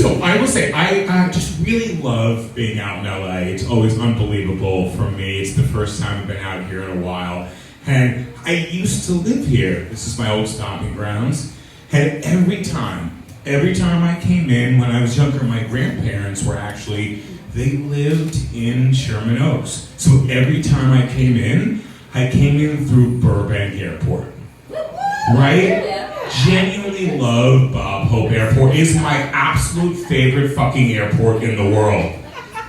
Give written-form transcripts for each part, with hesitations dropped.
So I will say, I just really love being out in LA. It's always unbelievable for me. It's the first time I've been out here in a while. And I used to live here. This is my old stomping grounds. And every time I came in when I was younger, my grandparents were they lived in Sherman Oaks. So every time I came in through Burbank Airport. Right? Genuinely love Bob Hope Airport. It's my absolute favorite fucking airport in the world.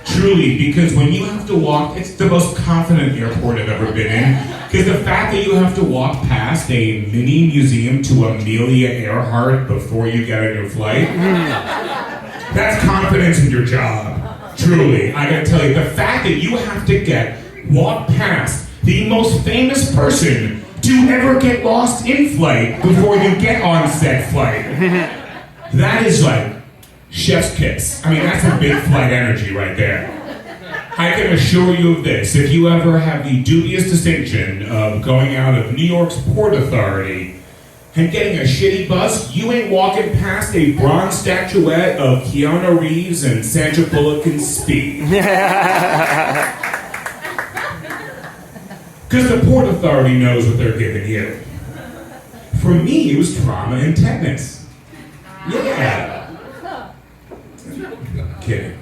Truly, because when you have to walk, it's the most confident airport I've ever been in. Because the fact that you have to walk past a mini museum to Amelia Earhart before you get on your flight, that's confidence in your job. Truly, I gotta tell you, the fact that you have to walk past the most famous person to ever get lost in flight before you get on said flight. That is like chef's kiss. I mean, that's a big flight energy right there. I can assure you of this, if you ever have the dubious distinction of going out of New York's Port Authority and getting a shitty bus, you ain't walking past a bronze statuette of Keanu Reeves and Sandra Bullock in Speed. Because the Port Authority knows what they're giving you. For me, it was trauma and tetanus. Yeah. I'm kidding.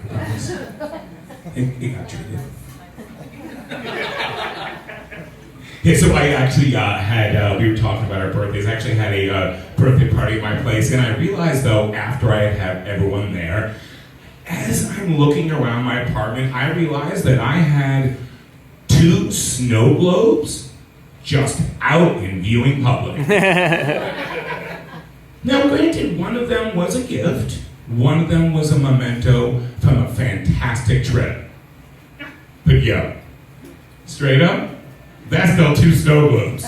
It got treated. Yeah, so I actually we were talking about our birthdays. I actually had a birthday party at my place, and I realized, though, after I had everyone there, as I'm looking around my apartment, I realized that I had 2 snow globes just out in viewing public. Now, granted, one of them was a gift. One of them was a memento from a fantastic trip. But yo, straight up, that's still 2 snow globes.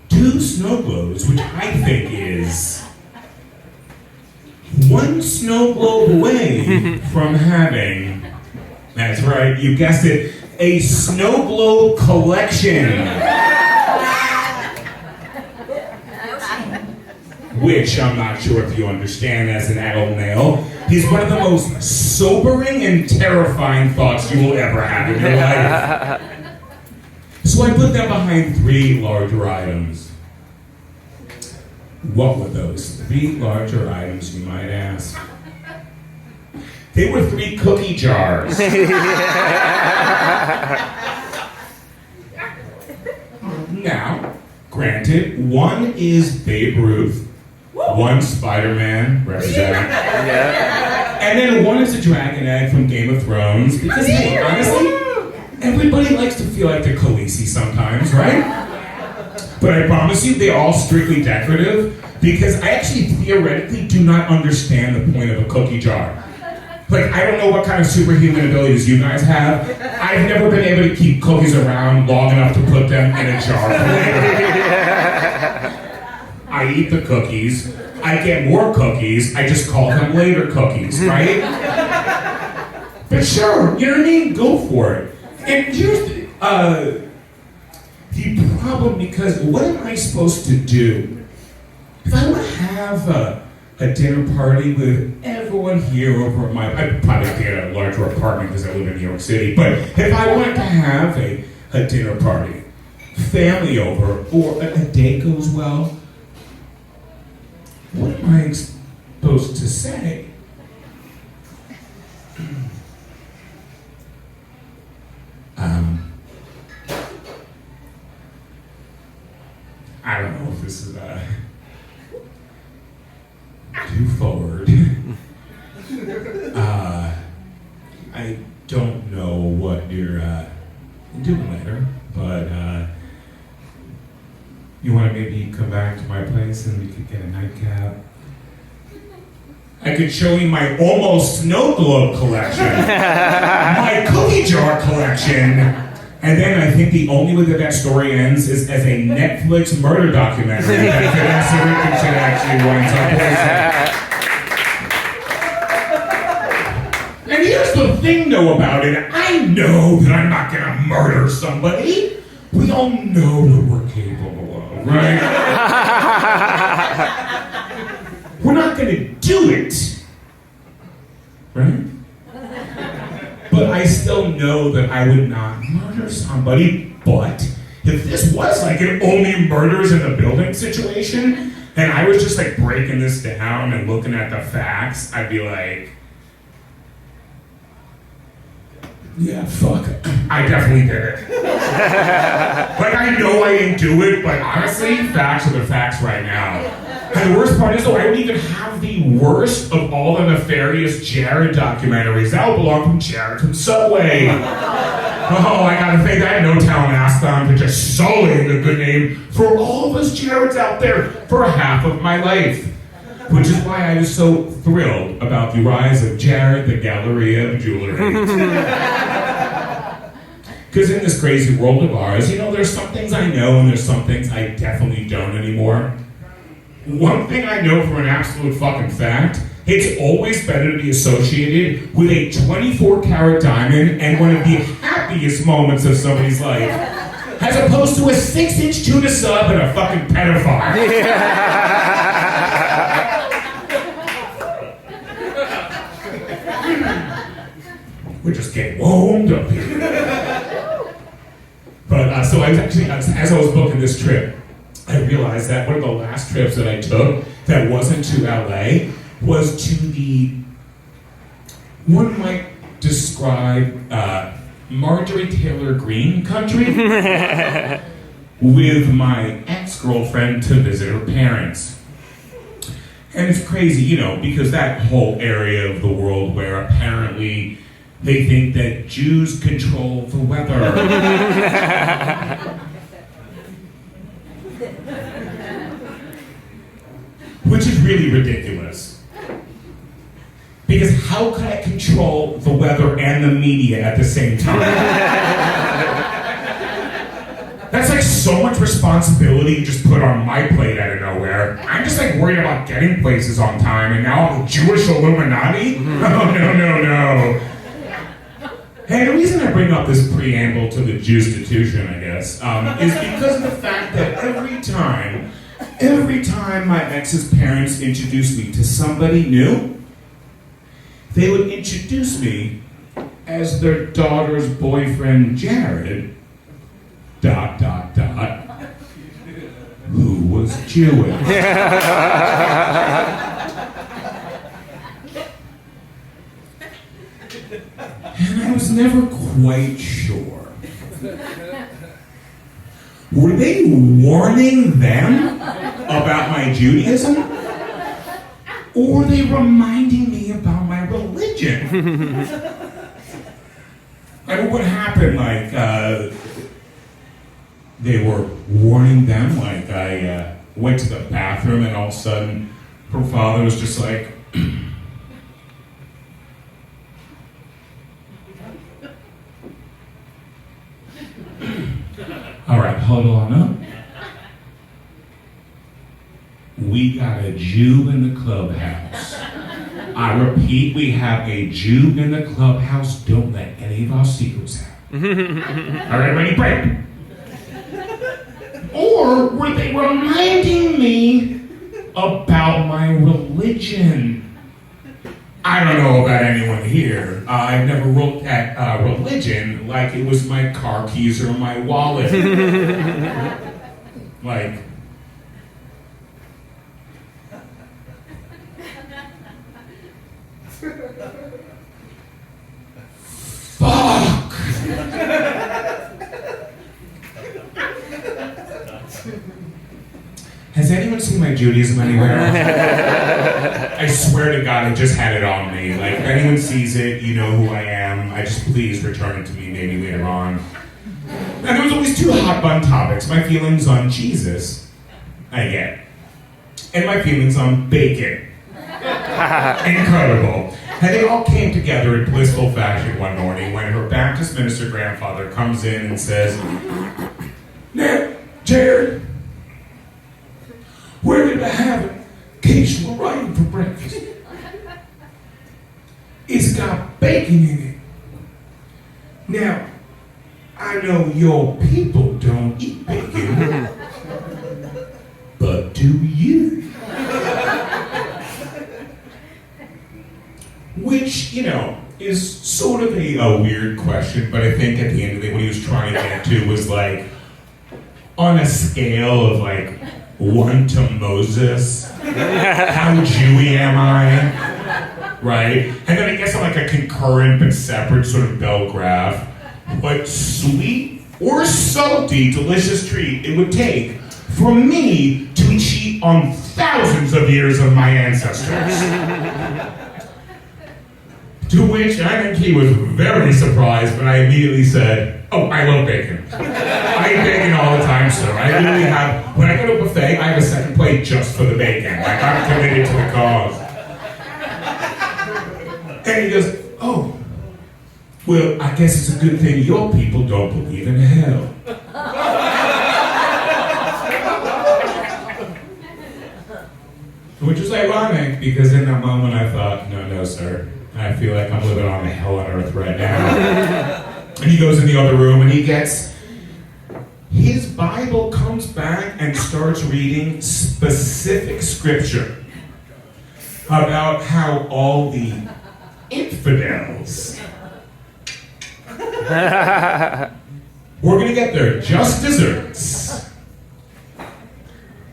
2 snow globes, which I think is 1 snow globe away from having, that's right, you guessed it, a snow globe collection. Which I'm not sure if you understand as an adult male, is one of the most sobering and terrifying thoughts you will ever have in your life. So I put them behind 3 larger items. What were those 3 larger items, you might ask? They were 3 cookie jars. Now, granted, one is Babe Ruth, one Spider-Man, representing, and then one is a dragon egg from Game of Thrones, because hey, honestly, everybody likes to feel like they're Khaleesi sometimes, right? But I promise you, they're all strictly decorative, because I actually theoretically do not understand the point of a cookie jar. Like, I don't know what kind of superhuman abilities you guys have. I've never been able to keep cookies around long enough to put them in a jar for later. I eat the cookies, I get more cookies, I just call them later cookies, right? But sure, you know what I mean? Go for it. And here's the problem, because what am I supposed to do? If I want to have a dinner party with everyone here over at I'd probably get a larger apartment because I live in New York City, but if I wanted to have a dinner party, family over, or a date goes well, what am I supposed to say? I don't know if this is too forward. I don't know what you're doing later, but you want to maybe come back to my place and we could get a nightcap? I could show you my almost snow globe collection, my cookie jar collection, and then I think the only way that story ends is as a Netflix murder documentary that Vanessa Richardson actually winds up with. And here's the thing, though, about it. I know that I'm not going to murder somebody. We all know what we're capable of, right? We're not going to do it. Right? But I still know that I would not murder somebody. But if this was like an only murders in the building situation, and I was just like breaking this down and looking at the facts, I'd be like, yeah, fuck. I definitely did it. Like, I know I didn't do it, but honestly, facts are the facts right now. And the worst part is, though, I don't even have the worst of all the nefarious Jared documentaries. That will belong from Jared from Subway. Oh, I gotta thank that No Talent Aston for just sullying the good name for all of us Jareds out there for half of my life. Which is why I was so thrilled about the rise of Jared, the Galleria of Jewelry. Because in this crazy world of ours, you know, there's some things I know and there's some things I definitely don't anymore. One thing I know for an absolute fucking fact, it's always better to be associated with a 24-karat diamond and one of the happiest moments of somebody's life, as opposed to a 6-inch tuna sub and a fucking pedophile. We're just getting warmed up here. But so I was actually, as I was booking this trip, I realized that one of the last trips that I took that wasn't to LA was to the, one might describe Marjorie Taylor Greene country with my ex-girlfriend to visit her parents. And it's crazy, you know, because that whole area of the world where apparently they think that Jews control the weather. Which is really ridiculous. Because how could I control the weather and the media at the same time? That's like so much responsibility just put on my plate out of nowhere. I'm just like worried about getting places on time, and now I'm the Jewish Illuminati? No. Hey, the reason I bring up this preamble to the Jewstitution, I guess, is because of the fact that every time my ex's parents introduced me to somebody new, they would introduce me as their daughter's boyfriend, Jared, ... who was Jewish. And I was never quite sure. Were they warning them about my Judaism? Or were they reminding me about my religion? I mean, what happened, like, they were warning them, like I went to the bathroom and all of a sudden her father was just like, all right, hold on up. We got a Jew in the clubhouse. I repeat, we have a Jew in the clubhouse. Don't let any of our secrets out. All right, ready, break. Or were they reminding me about my religion? I don't know about anyone here. I've never looked at religion like it was my car keys or my wallet. Like, fuck! Has anyone seen my Judaism anywhere? I swear to God, I just had it on me. Like, if anyone sees it, you know who I am. I just please return it to me maybe later on. And there was always two hot button topics. My feelings on Jesus, I get. And my feelings on bacon. Incredible. And they all came together in blissful fashion one morning when her Baptist minister grandfather comes in and says, "Now, Jared, we're going to have quiche Lorraine for breakfast. It's got bacon in it. Now, I know your people don't eat bacon, but do you?" Which, is sort of a weird question, but I think at the end of the day, what he was trying to get to was like, on a scale of like 1 to Moses, how Jewy am I? Right? And then I guess on like a concurrent but separate sort of bell graph, what sweet or salty delicious treat it would take for me to cheat on thousands of years of my ancestors. To which I think he was very surprised, but I immediately said, "Oh, I love bacon. I eat bacon all the time, sir. I literally have, when I go to a buffet, I have a second plate just for the bacon. Like, I'm committed to the cause." And he goes, "Oh, well, I guess it's a good thing your people don't believe in hell." Which is ironic, because in that moment I thought, no, sir. I feel like I'm living on hell on earth right now. And he goes in the other room and he gets his Bible, comes back and starts reading specific scripture about how all the infidels we're gonna get their just desserts.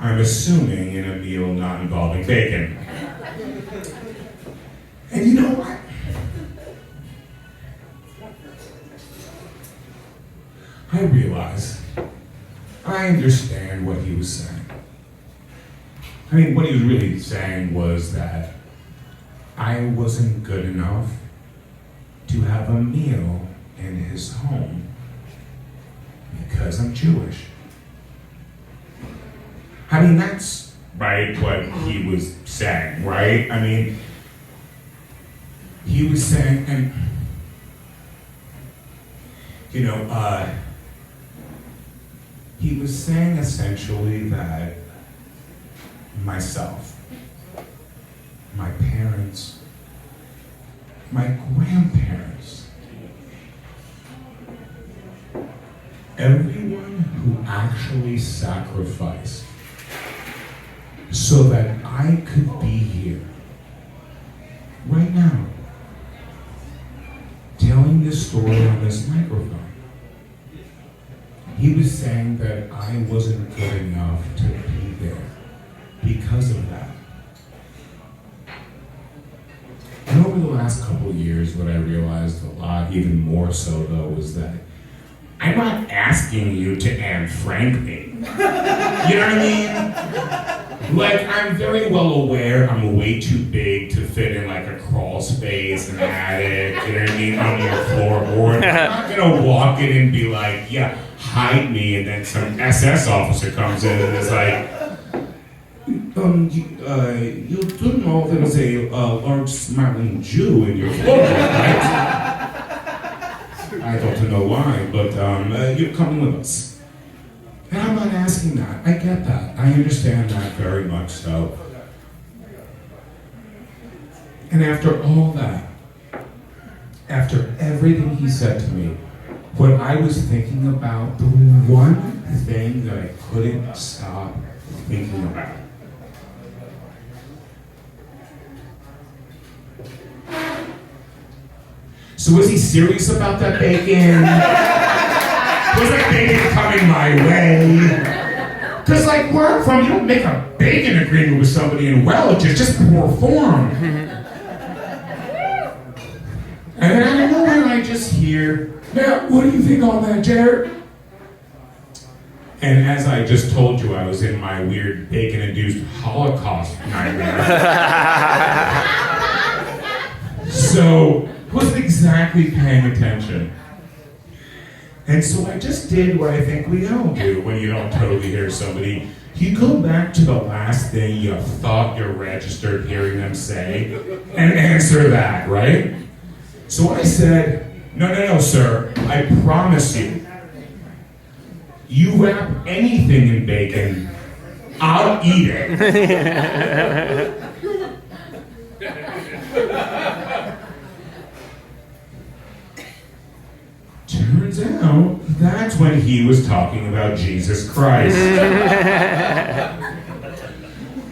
I'm assuming in a meal not involving bacon. And you know what? I realize, I understand what he was saying. I mean, what he was really saying was that I wasn't good enough to have a meal in his home because I'm Jewish. I mean, that's right what he was saying, right? I mean, he was saying, and he was saying essentially that myself, my parents, my grandparents, everyone who actually sacrificed so that I could be here right now, telling this story on this microphone. He was saying that I wasn't good enough to be there because of that. And over the last couple of years, what I realized a lot, even more so though, was that I'm not asking you to Anne Frank me. You know what I mean? Like, I'm very well aware I'm way too big to fit in like a crawl space, an attic, you know what I mean, on your floorboard. I'm not gonna walk in and be like, yeah, hide me, and then some SS officer comes in and is like, you do know there is a large smiling Jew in your floorboard, right? I don't know why, but you're coming with us. And I'm not asking that. I get that. I understand that very much so. And after all that, after everything he said to me, what I was thinking about, the one thing that I couldn't stop thinking about, so was he serious about that bacon? Was that bacon coming my way? Because like where I'm from, you don't make a bacon agreement with somebody in Welch, it's just poor form. And then out of nowhere I just hear, "Now, what do you think on that, Jared?" And as I just told you, I was in my weird bacon-induced Holocaust nightmare. So wasn't exactly paying attention. And so I just did what I think we all do when you don't totally hear somebody. You go back to the last thing you thought you registered hearing them say and answer that, right? So I said, no, sir, I promise you, you wrap anything in bacon, I'll eat it. Turns out, that's when he was talking about Jesus Christ.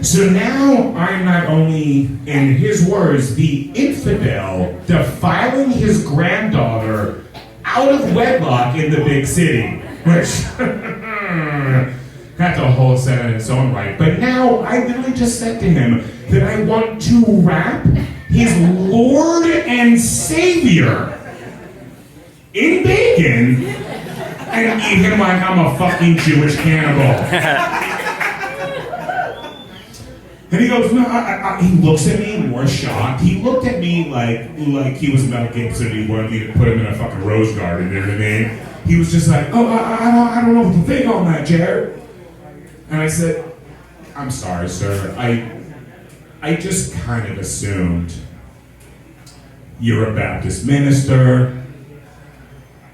So now I'm not only, in his words, the infidel defiling his granddaughter out of wedlock in the big city, which that's a whole set in its own right. But now I literally just said to him that I want to wrap his Lord and Savior in bacon and eat him like I'm a fucking Jewish cannibal. And he goes, no, he looks at me more shocked. He looked at me like he was Mel Gibson. He wanted me to put him in a fucking rose garden, you know what I mean? He was just like, oh, I don't know what to think on that, Jared. And I said, I'm sorry, sir. I just kind of assumed you're a Baptist minister.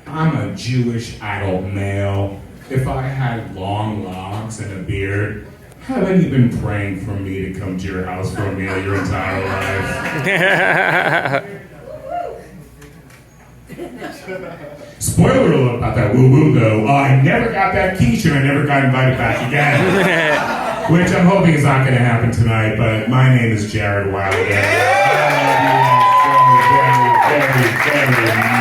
I'm a Jewish adult male. If I had long locks and a beard, haven't you been praying for me to come to your house for a meal your entire life? Spoiler alert about that woo-woo, though. I never got that quiche and I never got invited back again. Which I'm hoping is not going to happen tonight, but my name is Jared Wilder. I love you all so very, very, very much.